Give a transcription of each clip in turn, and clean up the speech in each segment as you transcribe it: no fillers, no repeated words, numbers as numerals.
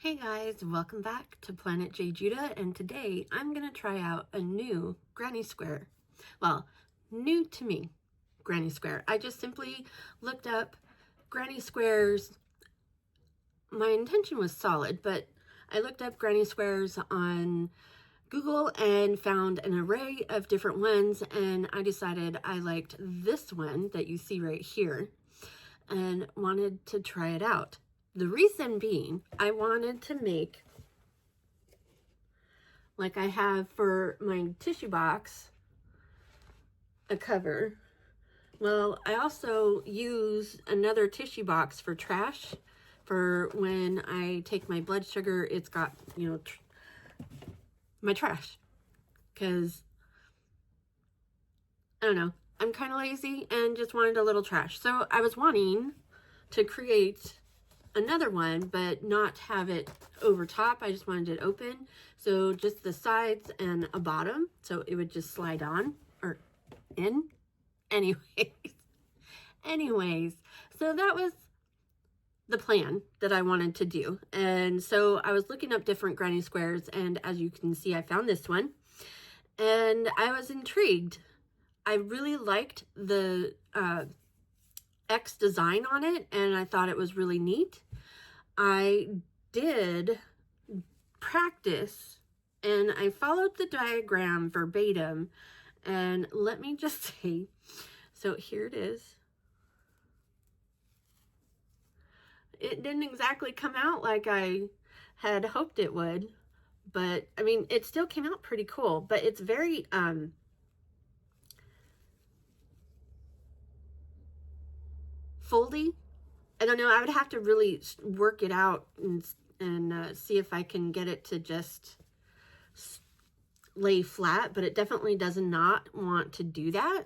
Hey guys, welcome back to Planet JeJuDa, and today I'm going to try out a new granny square. Well, new to me granny square. I just simply looked up granny squares. My intention was solid, but I looked up granny squares on Google and found an array of different ones, and I decided I liked this one that you see right here and wanted to try it out. The reason being, I wanted to make, like I have for my tissue box, a cover. Well, I also use another tissue box for trash. For when I take my blood sugar, it's got, my trash. Because, I don't know, I'm kind of lazy and just wanted a little trash. So I was wanting to create another one, but not have it over top. I just wanted it open, so just the sides and a bottom, so it would just slide on or in. Anyways, so that was the plan that I wanted to do. And so I was looking up different granny squares, and as you can see, I found this one and I was intrigued. I really liked the X design on it, and I thought it was really neat. I did practice and I followed the diagram verbatim, and let me just say, so here it is. It didn't exactly come out like I had hoped it would, but I mean, it still came out pretty cool, but it's very foldy. I don't know, I would have to really work it out and see if I can get it to just lay flat, but it definitely does not want to do that.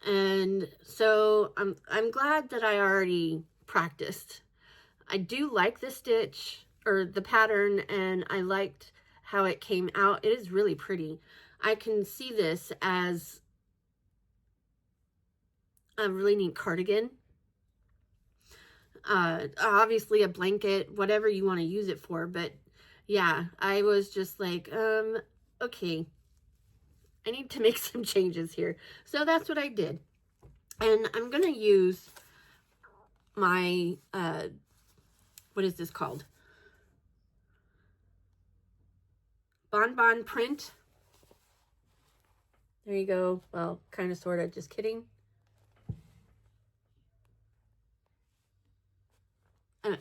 And so I'm glad that I already practiced. I do like the stitch or the pattern, and I liked how it came out. It is really pretty. I can see this as a really neat cardigan. Obviously a blanket, whatever you want to use it for, but yeah, I was just like, okay, I need to make some changes here. So that's what I did. And I'm going to use my, what is this called? Bonbon print. There you go. Well, kind of, sort of, just kidding.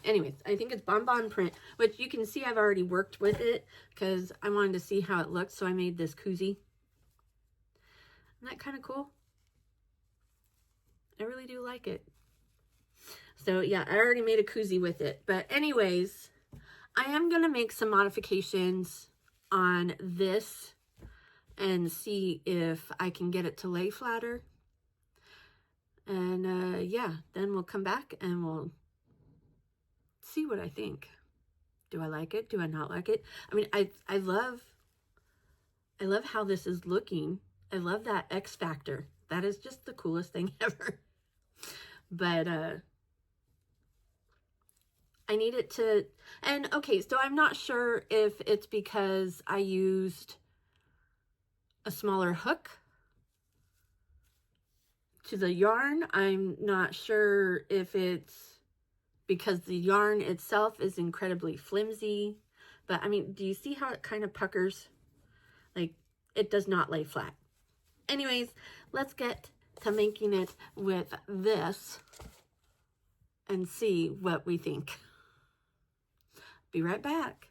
Anyways, I think it's bonbon print, which you can see I've already worked with it because I wanted to see how it looked, so I made this koozie. Isn't that kind of cool? I really do like it. So yeah, I already made a koozie with it. But anyways, I am going to make some modifications on this and see if I can get it to lay flatter. And yeah, then we'll come back and we'll see what I think. Do I like it? Do I not like it? I mean, I love how this is looking. I love that X factor. That is just the coolest thing ever. But I need it to, and okay, so I'm not sure if it's because I used a smaller hook to the yarn. I'm not sure if it's because the yarn itself is incredibly flimsy. But I mean, do you see how it kind of puckers? Like, it does not lay flat. Anyways, let's get to making it with this and see what we think. Be right back.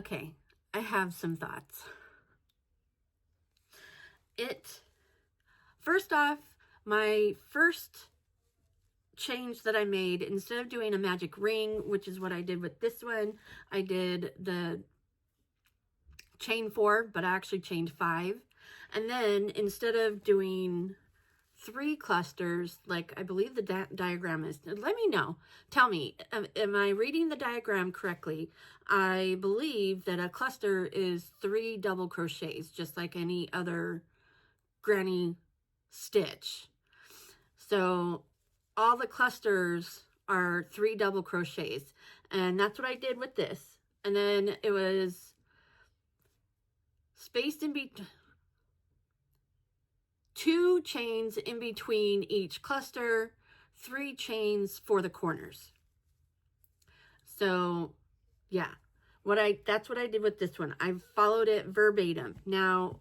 Okay, I have some thoughts. First off, my first change that I made, instead of doing a magic ring, which is what I did with this one, I did the chain 4, but I actually chained 5. And then instead of doing 3 clusters, like I believe the diagram is, let me know, tell me, am I reading the diagram correctly? I believe that a cluster is 3 double crochets, just like any other granny stitch. So all the clusters are 3 double crochets, and that's what I did with this. And then it was spaced in between 2 chains in between each cluster, 3 chains for the corners. So yeah, that's what I did with this one. I followed it verbatim. Now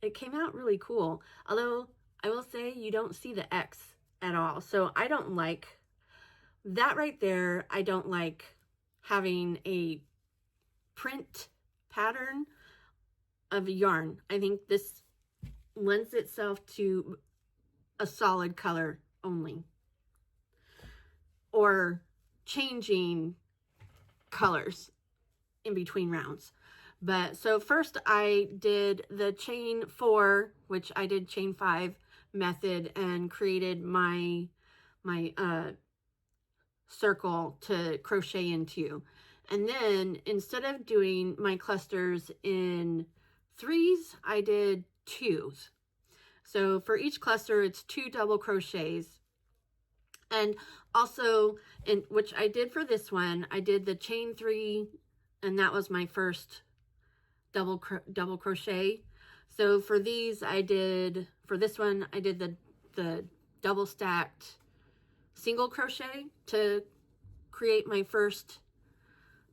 it came out really cool, although I will say you don't see the X at all. So I don't like that right there. I don't like having a print pattern of yarn. I think this lends itself to a solid color only, or changing colors in between rounds. But so first I did the chain 4, which I did chain 5 method, and created my circle to crochet into. And then instead of doing my clusters in 3s, I did 2s. So for each cluster, it's 2 double crochets. And also, which I did for this one, I did the chain 3, and that was my first double crochet. So for these, for this one, I did the double stacked single crochet to create my first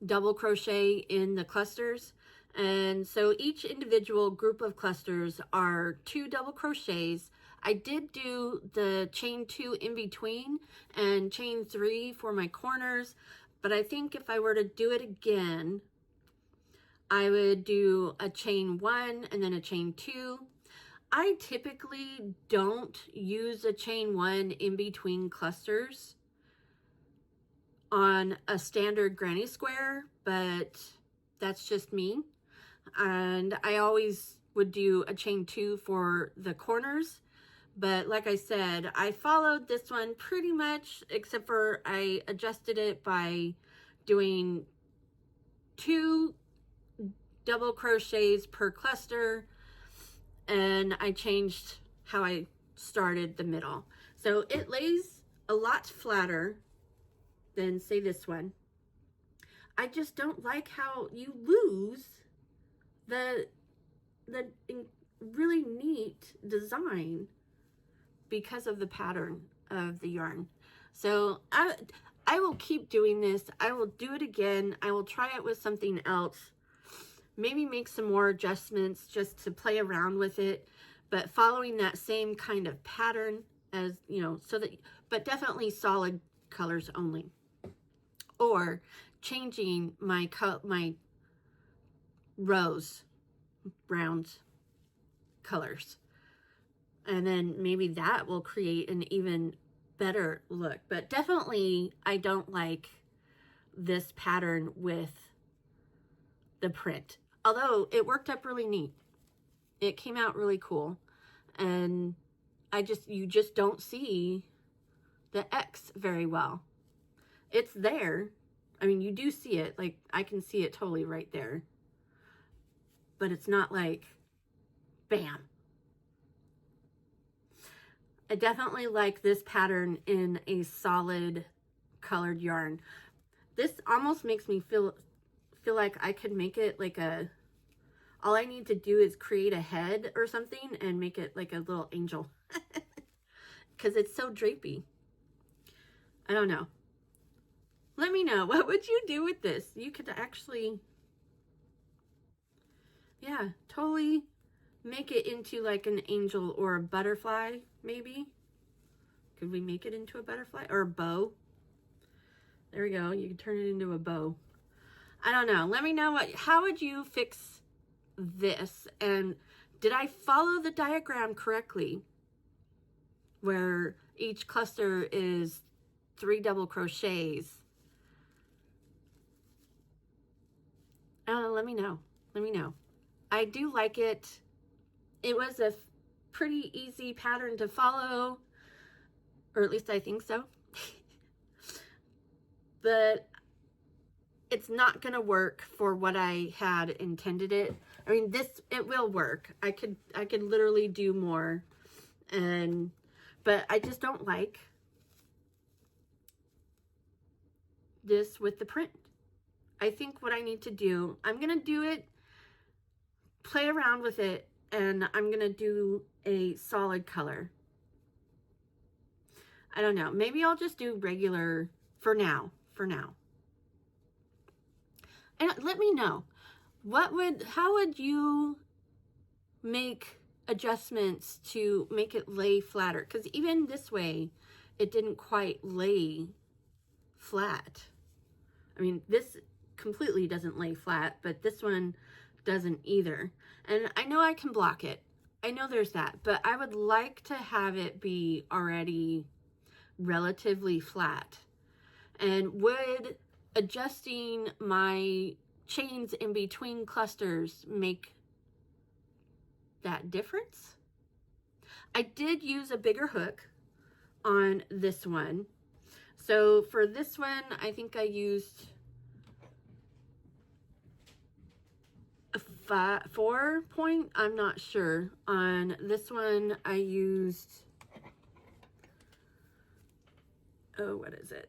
double crochet in the clusters. And so each individual group of clusters are 2 double crochets. I did do the chain 2 in between and chain 3 for my corners, but I think if I were to do it again, I would do a chain 1 and then a chain 2. I typically don't use a chain 1 in between clusters on a standard granny square, but that's just me. And I always would do a chain 2 for the corners. But like I said, I followed this one pretty much, except for I adjusted it by doing 2 double crochets per cluster, and I changed how I started the middle. So it lays a lot flatter than, say, this one. I just don't like how you lose the really neat design because of the pattern of the yarn. So I will keep doing this. I will do it again. I will try it with something else. Maybe make some more adjustments just to play around with it, but following that same kind of pattern as, you know, so that, but definitely solid colors only. Or changing my rows, round colors. And then maybe that will create an even better look. But definitely I don't like this pattern with the print. Although it worked up really neat. It came out really cool. And you just don't see the X very well. It's there. I mean, you do see it. Like, I can see it totally right there. But it's not like, bam. I definitely like this pattern in a solid colored yarn. This almost makes me feel like I could make it like all I need to do is create a head or something and make it like a little angel. Because it's so drapey. I don't know. Let me know. What would you do with this? You could actually, yeah, totally make it into like an angel or a butterfly, maybe. Could we make it into a butterfly or a bow? There we go. You can turn it into a bow. I don't know. Let me know how would you fix this? And did I follow the diagram correctly? Where each cluster is 3 double crochets. Let me know. Let me know. I do like it. It was a pretty easy pattern to follow, or at least I think so. But it's not gonna work for what I had intended it. I mean, it will work. I could literally do more, but I just don't like this with the print. I think what I need to do, I'm gonna do it, play around with it, and I'm gonna do a solid color. I don't know. Maybe I'll just do regular for now. And let me know, how would you make adjustments to make it lay flatter? Because even this way, it didn't quite lay flat. I mean, this completely doesn't lay flat, but this one doesn't either. And I know I can block it. I know there's that, but I would like to have it be already relatively flat. And would adjusting my chains in between clusters make that difference? I did use a bigger hook on this one. So for this one, I think I used a 4 point, I'm not sure. On this one, I used, oh, what is it?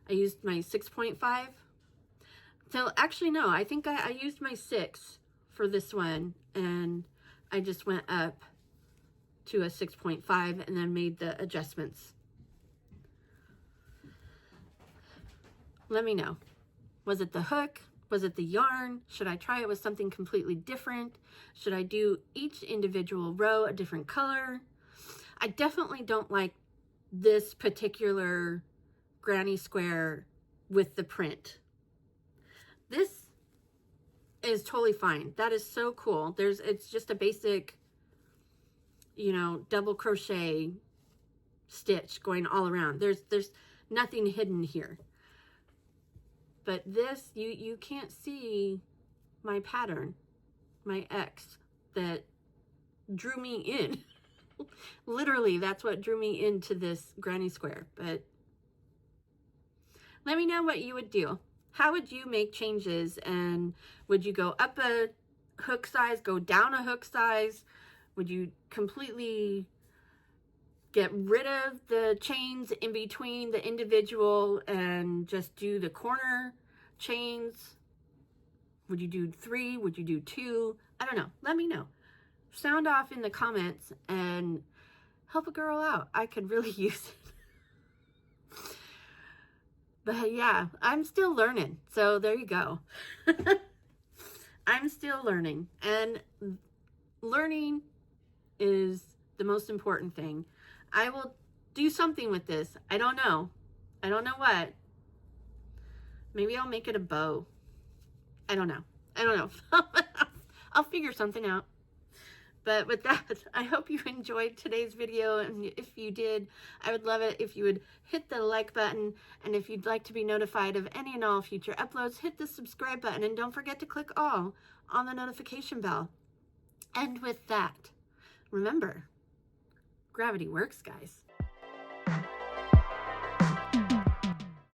I used my 6.5. So actually, no, I think I used my 6 for this one, and I just went up to a 6.5 and then made the adjustments. Let me know. Was it the hook? Was it the yarn? Should I try it with something completely different? Should I do each individual row a different color? I definitely don't like this particular granny square with the print. This is totally fine. That is so cool. It's just a basic, you know, double crochet stitch going all around. There's nothing hidden here. But this, you can't see my pattern, my X that drew me in. Literally, that's what drew me into this granny square. But let me know what you would do. How would you make changes? And would you go up a hook size, go down a hook size? Would you completely get rid of the chains in between the individual and just do the corner chains? Would you do 3? Would you do 2? I don't know. Let me know. Sound off in the comments and help a girl out. I could really use it. But yeah, I'm still learning. So there you go. I'm still learning. And learning is the most important thing. I will do something with this. I don't know. I don't know what. Maybe I'll make it a bow. I don't know. I don't know. I'll figure something out. But with that, I hope you enjoyed today's video. And if you did, I would love it if you would hit the like button. And if you'd like to be notified of any and all future uploads, hit the subscribe button. And don't forget to click all on the notification bell. And with that, remember, gravity works, guys.